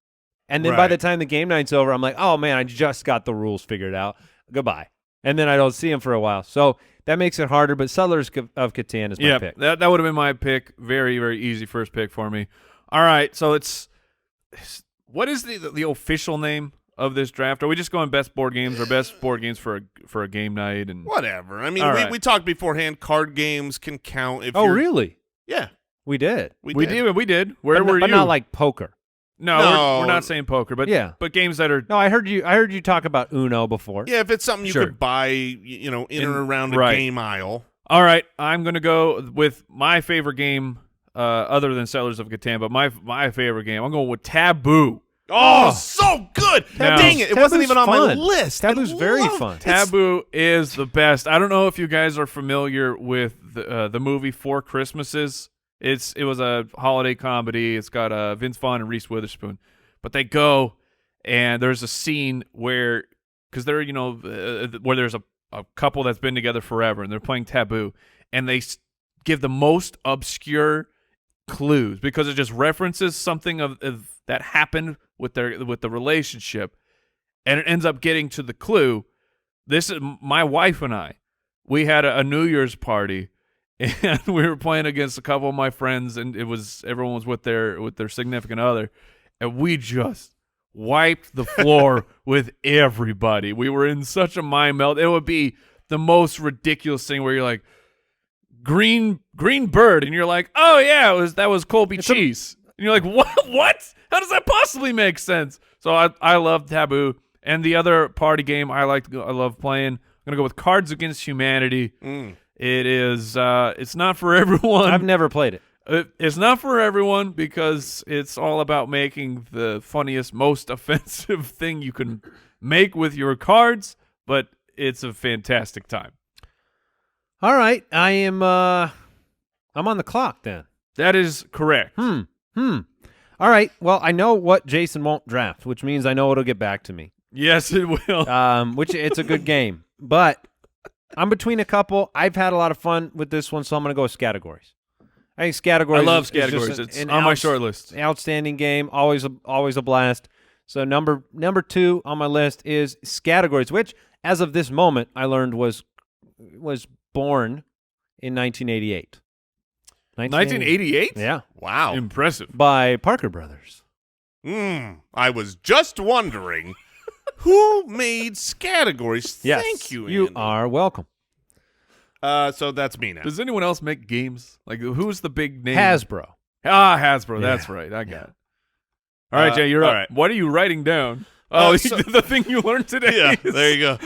And then by Right. the time the game night's over, I'm like, oh man, I just got the rules figured out. Goodbye. And then I don't see them for a while. So that makes it harder, but Settlers of Catan is my Yeah, pick. that would have been my pick. Very, very easy first pick for me. All right, so what is the official name of this draft? Are we just going best board games or best board games for a game night? And Whatever. I mean, All we, right. we talked beforehand. Card games can count if Oh, you're, really? Yeah, We did. we we did. did. Where but were but you? not like poker. no, No. we're not saying poker, but Yeah. but games that are No, I heard you talk about Uno before. Yeah, if it's something you Sure. could buy, in or around a right. game aisle. all right. I'm gonna go with my favorite game, other than Settlers of Catan, but my favorite game. I'm going with Taboo. Oh, so good! Now- Dang it! It wasn't Taboo's even on my fun. list. I Taboo's very love- fun. It's- Taboo is the best. I don't know if you guys are familiar with the movie Four Christmases. It was a holiday comedy. It's got Vince Vaughn and Reese Witherspoon, but they go and there's a scene where because they're where there's a couple that's been together forever and they're playing Taboo and they give the most obscure clues because it just references something of that happened with the relationship, and it ends up getting to the clue. This is my wife and I. We had a New Year's party, and we were playing against a couple of my friends, and everyone was with their significant other, and we just wiped the floor with everybody. We were in such a mind melt. It would be the most ridiculous thing where you're like, green bird, and you're like, oh yeah, that was Colby cheese. And you're like, what? How does that possibly make sense? So I love Taboo. And the other party game I love playing, going to go with Cards Against Humanity. Mm. It is. It's not for everyone. I've never played it. It's not for everyone because it's all about making the funniest, most offensive thing you can make with your cards, but it's a fantastic time. All right, I'm on the clock then. That is correct. All right, well, I know what Jason won't draft, which means I know it'll get back to me. Yes, it will. Which it's a good game, but I'm between a couple. I've had a lot of fun with this one, so I'm going to go with Categories. I think Categories. I love is just Categories. an It's on my short list. Outstanding game, always a blast. So number 2 on my list is Categories, which as of this moment I learned was born in 1988. 1988? Yeah, Wow. Impressive. by Parker Brothers. I was just wondering who made Categories. Yes, Thank you, You Andy. are welcome. So that's me now. Does anyone else make games? Like, who's the big name? Hasbro. Hasbro. Yeah. That's right. I got it. All right, Jay, you're all up. right. What are you writing down? Oh, Oh, so- the thing you learned today. Yeah, there you go.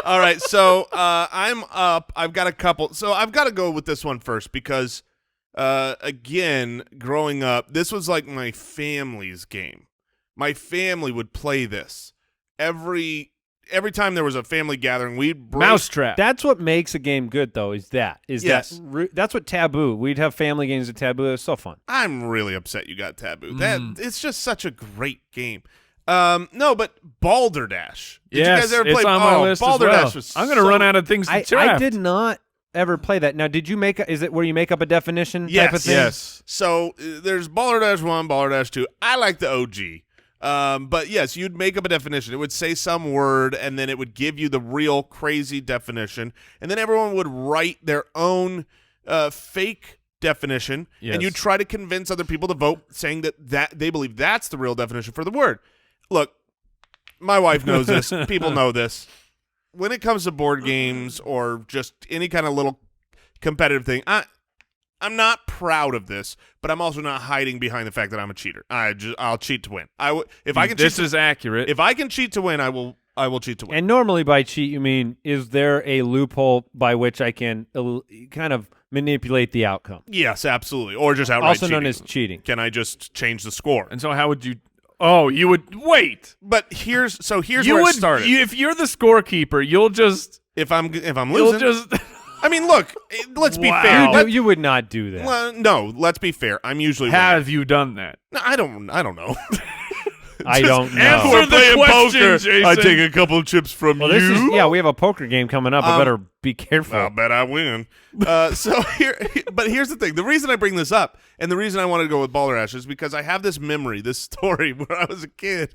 All right, so I'm up. I've got a couple. So I've got to go with this one first because, again, growing up, this was like my family's game. My family would play this every time there was a family gathering. We'd break. Mousetrap. That's what makes a game good, though. Yes. That's what Taboo. We'd have family games at Taboo. It was so fun. I'm really upset you got Taboo. That it's just such a great game. No, but Balderdash. Did Yes, you guys ever it's play? on my list as Balderdash well. was I'm going to so- run out of things to I draft. did not ever play that. Now, did you make? Is it where you make up a definition type of Yes. thing? Yes. So there's Balderdash 1, Balderdash 2. I like the OG. But yes, you'd make up a definition. It would say some word, and then it would give you the real crazy definition, and then everyone would write their own fake definition, Yes. and you try to convince other people to vote, saying that they believe that's the real definition for the word. Look, my wife knows this. People know this. When it comes to board games or just any kind of little competitive thing, I'm not proud of this, but I'm also not hiding behind the fact that I'm a cheater. I'll cheat to win. If I can This cheat is accurate. if I can cheat to win, I will cheat to win. And normally by cheat, you mean, is there a loophole by which I can kind of manipulate the outcome? Yes, absolutely. Or just outright Also cheating. known as cheating. Can I just change the score? and so how would you – oh, you would – wait. But here's You where would it started. if you're the scorekeeper, you'll just if I'm – losing, just – I mean, look, let's be Wow. fair. You would not do that. Well, no, let's be fair. I'm usually winning. have you done that? No, I don't know. I don't know. answer We're the playing question, poker. Jason. I take a couple chips from Well, you. this is we have a poker game coming up. I better be careful. I'll bet I win. So here's the thing. The reason I bring this up and the reason I wanted to go with Balderdash is because I have this memory, this story where I was a kid.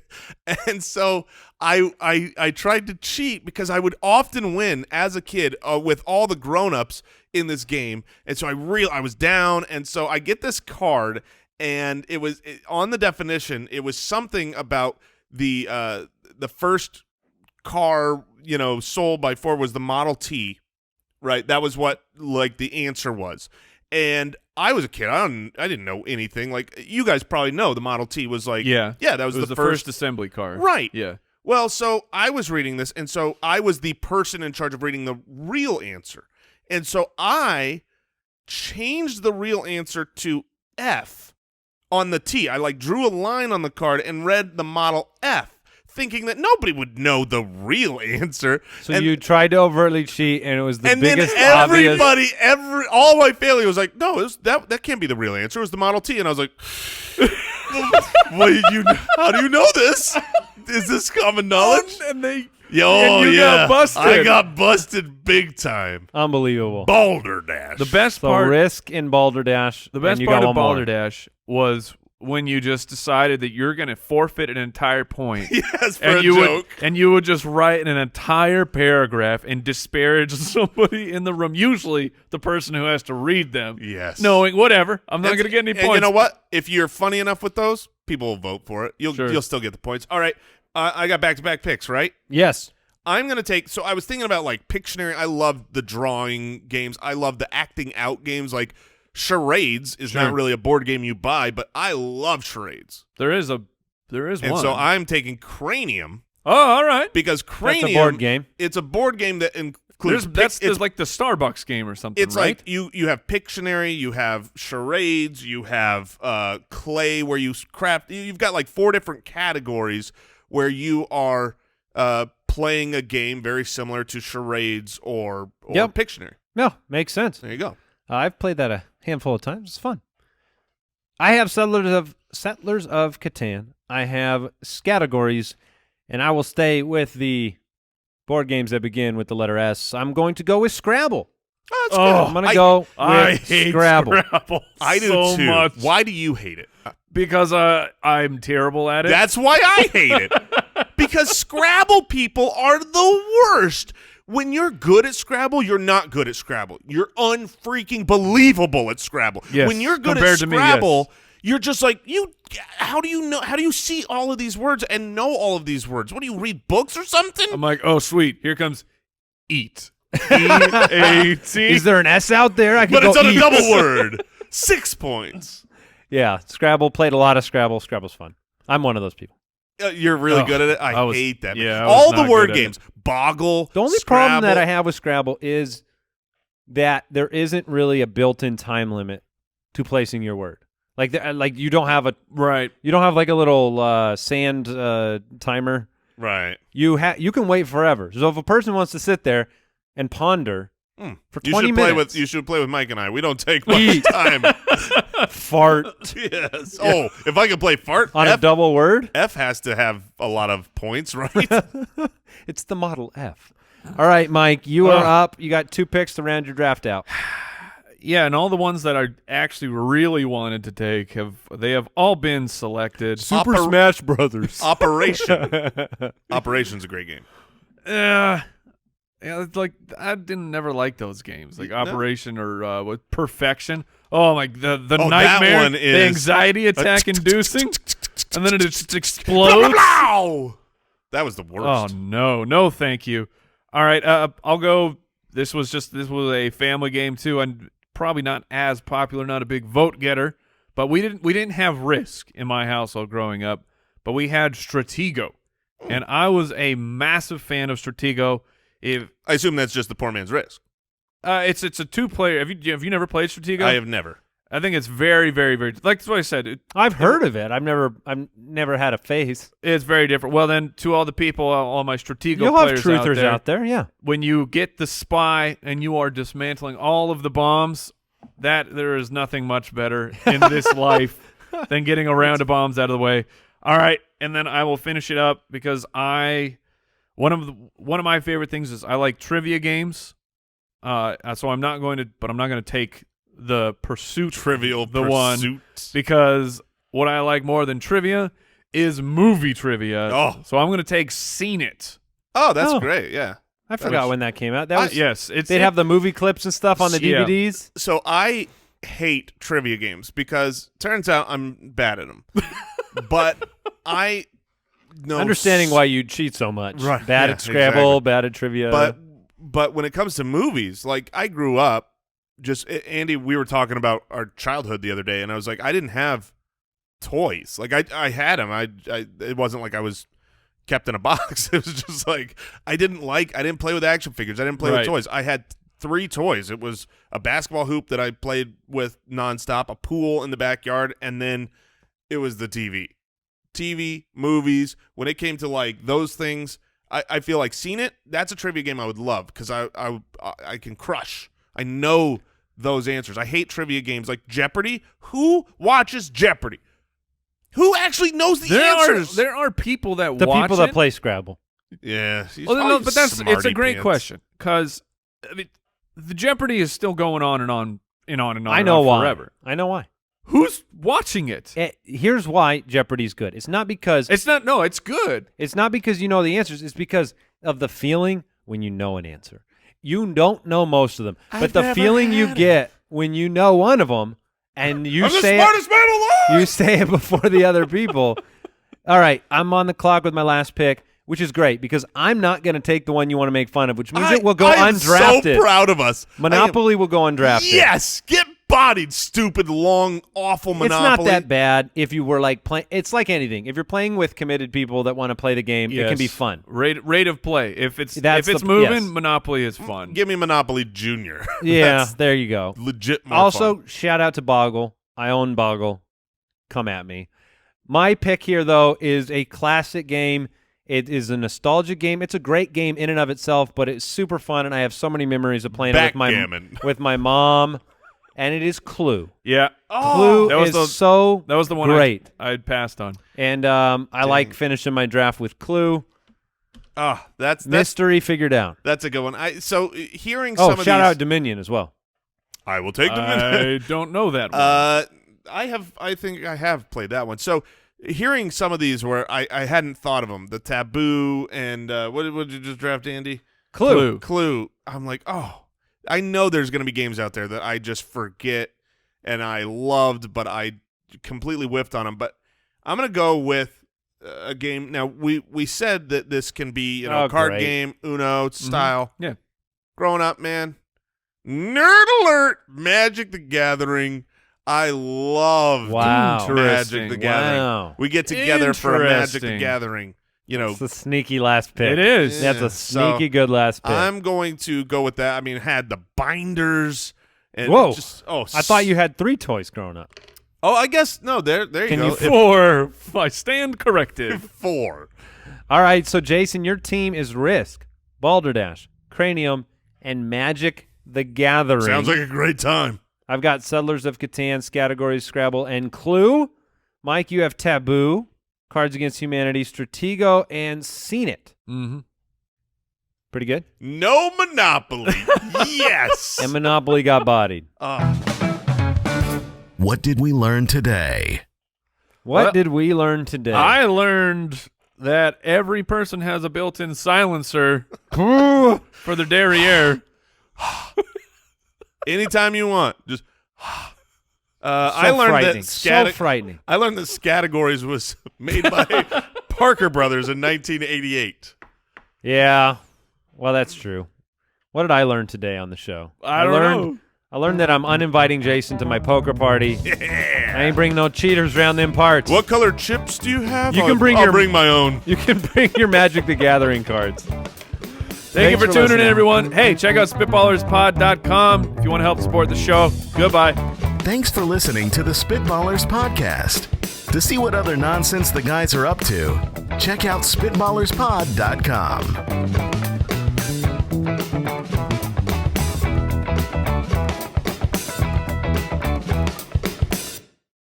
And so I tried to cheat because I would often win as a kid with all the grown-ups in this game. And so I was down. And so I get this card, and it was on the definition. It was something about the first car, sold by Ford was the Model T, right? That was what like the answer was. And I was a kid. I didn't know anything. Like you guys probably know, the Model T was like, that was, it was the first assembly car. Right. Yeah. Well, so I was reading this, and so I was the person in charge of reading the real answer. And so I changed the real answer to F on the T. I drew a line on the card and read the Model F, thinking that nobody would know the real answer. So and, you tried to overtly cheat, and it was the and biggest then obvious. everybody, all my family was like, no, that can't be the real answer. It was the Model T. And I was like, how do you know this? Is this common knowledge? And they Yo, and you got busted. I got busted big time. Unbelievable. Balderdash. the best So part risk in Balderdash. the best and you part got of one more. Balderdash was when you just decided that you're going to forfeit an entire point. Yes, for and a you joke. would just write an entire paragraph and disparage somebody in the room, usually the person who has to read them. Yes. Knowing whatever, I'm not And- going to get any and points. you know what? If you're funny enough with those, people will vote for it. You'll Sure. still get the points. All right. I got back-to-back picks, right? Yes. I'm going to take – so I was thinking about Pictionary. I love the drawing games. I love the acting out games. Charades is not Sure. really a board game you buy, but I love charades. There is And one. so I'm taking Cranium oh, all right. because Cranium That's a board game. It's a board game that That's like the Starbucks game or something, It's right? like you have Pictionary, you have charades, you have clay where you craft. You've got like 4 different categories where you are playing a game very similar to charades or Pictionary. No, makes sense. There you go. I've played that a handful of times. It's fun. I have Settlers of Catan. I have Categories, and I will stay with the board games that begin with the letter S. I'm going to go with Scrabble. Oh, that's good. I'm going to go with I hate Scrabble. I do so too. much. Why do you hate it? Because I'm terrible at it. That's why I hate it. Because Scrabble people are the worst. When you're good at Scrabble, you're not good at Scrabble. You're unfreaking believable at Scrabble. Yes, When you're good compared at to me, Scrabble, yes. you're just like, how do you know? How do you see all of these words and know all of these words? What do you read books or something? I'm like, oh, sweet. Here comes eat. E-A-T. Is there an S out there? I can But go it's on eat. a double word. 6 points. Yeah, Scrabble. Played a lot of Scrabble. Scrabble's fun. I'm one of those people. You're really Oh, good at it. I was- hate that. yeah, I was all not the word good at games. Boggle. The only Scrabble. problem that I have with Scrabble is that there isn't really a built-in time limit to placing your word. Like you don't have Right. you don't have like a little sand timer. Right. You can wait forever. So if a person wants to sit there and ponder for 20 minutes, You should play with Mike and I. We don't take much time. fart Yes. Oh, if I can play fart, on a double word, F has to have a lot of points, right? it's the Model F. All right, Mike, you are up. You got 2 picks to round your draft out. Yeah, and all the ones that I actually really wanted to take have all been selected. Super Smash Brothers. Operation. Operation's a great game. Yeah, it's like I didn't never like those games, like Operation or what Perfection. Oh my, the that nightmare, one the is anxiety attack inducing, and then it just explodes. That was the worst. Oh no, thank you. All right, I'll go. This was a family game too, and probably not as popular, not a big vote getter. But we didn't have Risk in my household growing up, but we had Stratego, and I was a massive fan of Stratego. I assume that's just the poor man's Risk. It's a 2-player. Have you never played Stratego? I have never. I think it's very, very, very like that's what I said. I've heard of it. I've never had a face. It's very different. Well, then to all the people, all my Stratego You'll have players truthers out there, yeah. when you get the spy and you are dismantling all of the bombs, that there is nothing much better in this life than getting a round of bombs out of the way. All right, and then I will finish it up because one of my favorite things is I like trivia games. So I'm not going to take the Pursuit Trivial the Pursuit. one because what I like more than trivia is movie trivia. Oh. So I'm going to take Seen It. Oh, that's Oh. great. Yeah. I forgot when that came out. That was Yes, they'd have the movie clips and stuff on the Yeah. DVDs. So I hate trivia games because turns out I'm bad at them. But I know Understanding why you cheat so much. Right, Bad yeah, at Scrabble, exactly. bad at trivia. But when it comes to movies, like I grew up Andy, we were talking about our childhood the other day, and I was like, I didn't have toys. Like I had them. It wasn't like I was kept in a box. It was just like I didn't play with action figures. I didn't play with toys. I had 3 toys. It was a basketball hoop that I played with nonstop, a pool in the backyard, and then it was the TV, movies. When it came to like those things, I feel like Seen It. That's a trivia game I would love because I can crush. I know those answers. I hate trivia games like Jeopardy. Who watches Jeopardy? Who actually knows the answers? There are people that the watch people that it. play Scrabble. Yeah. Well, no, but it's a smarty great pants. question because the Jeopardy is still going on and on and on and on. I know why. Forever. I know why. Who's watching it? Here's why Jeopardy's good. It's not because It's not. No, it's good. It's not because you know the answers. It's because of the feeling when you know an answer. You don't know most of them, but the feeling you get when you know one of them and you I'm say the smartest man alive. you say it before the other people. All right, I'm on the clock with my last pick, which is great because I'm not going to take the one you want to make fun of, which means it will go I am undrafted. so proud of us. Monopoly will go undrafted. Yes, get bodied, stupid, long, awful Monopoly. It's not that bad if you were like playing. It's like anything. If you're playing with committed people that want to play the game, it can be fun. Rate of play. If it's yes. moving, Monopoly is fun. Give me Monopoly Junior. Yeah, That's there you go. legit more Also, fun. shout out to Boggle. I own Boggle. Come at me. My pick here, though, is a classic game. It is a nostalgic game. It's a great game in and of itself, but it's super fun, and I have so many memories of playing it Backgammon. with my mom, and it is Clue. Yeah. Clue that was is the- so That was the one great. I'd passed on. And I like finishing my draft with Clue. That's Mystery figured out. that's a good one. So hearing Oh, some of shout these, out Dominion as well. I will take them. I don't know that one. I think I have played that one. So hearing some of these where I hadn't thought of them, the Taboo and what did you just draft, Andy? Clue. I'm like, I know there's going to be games out there that I just forget and I loved, but I completely whiffed on them. But I'm going to go with a game. Now, we said that this can be, card great. game, Uno style. Yeah. Growing up, man, nerd alert, Magic the Gathering. I love Wow. Magic the Gathering. Wow. We get together for a Magic the Interesting. Gathering. It's a sneaky last pick. It is. That's Yeah. a sneaky good last pick. I'm going to go with that. I mean, it had the binders. And Whoa. I I thought you had 3 toys growing up. Oh, I guess no. There you Can go. you If- 4. I stand corrected. 4. All right, so Jason, your team is Risk, Balderdash, Cranium, and Magic the Gathering. Sounds like a great time. I've got Settlers of Catan, Categories, Scrabble, and Clue. Mike, you have Taboo, Cards Against Humanity, Stratego, and Seen It. Mm-hmm. Pretty good. No Monopoly. Yes. And Monopoly got bodied. What did we learn today? What Well, did we learn today? I learned that every person has a built-in silencer for their derriere. Anytime you want, just. I learned frightening. that So frightening. I learned that Categories was made by Parker Brothers in 1988. Yeah. Well, that's true. What did I learn today on the show? I don't know. I learned that I'm uninviting Jason to my poker party. I ain't bring no cheaters around them parts. What color chips do you have? You can bring I'll your- bring my own. You can bring your Magic the Gathering cards. Thank you Thanks for tuning in, listening. everyone. Hey, check out SpitballersPod.com if you want to help support the show. Goodbye. Thanks for listening to the Spitballers podcast. To see what other nonsense the guys are up to, check out SpitballersPod.com.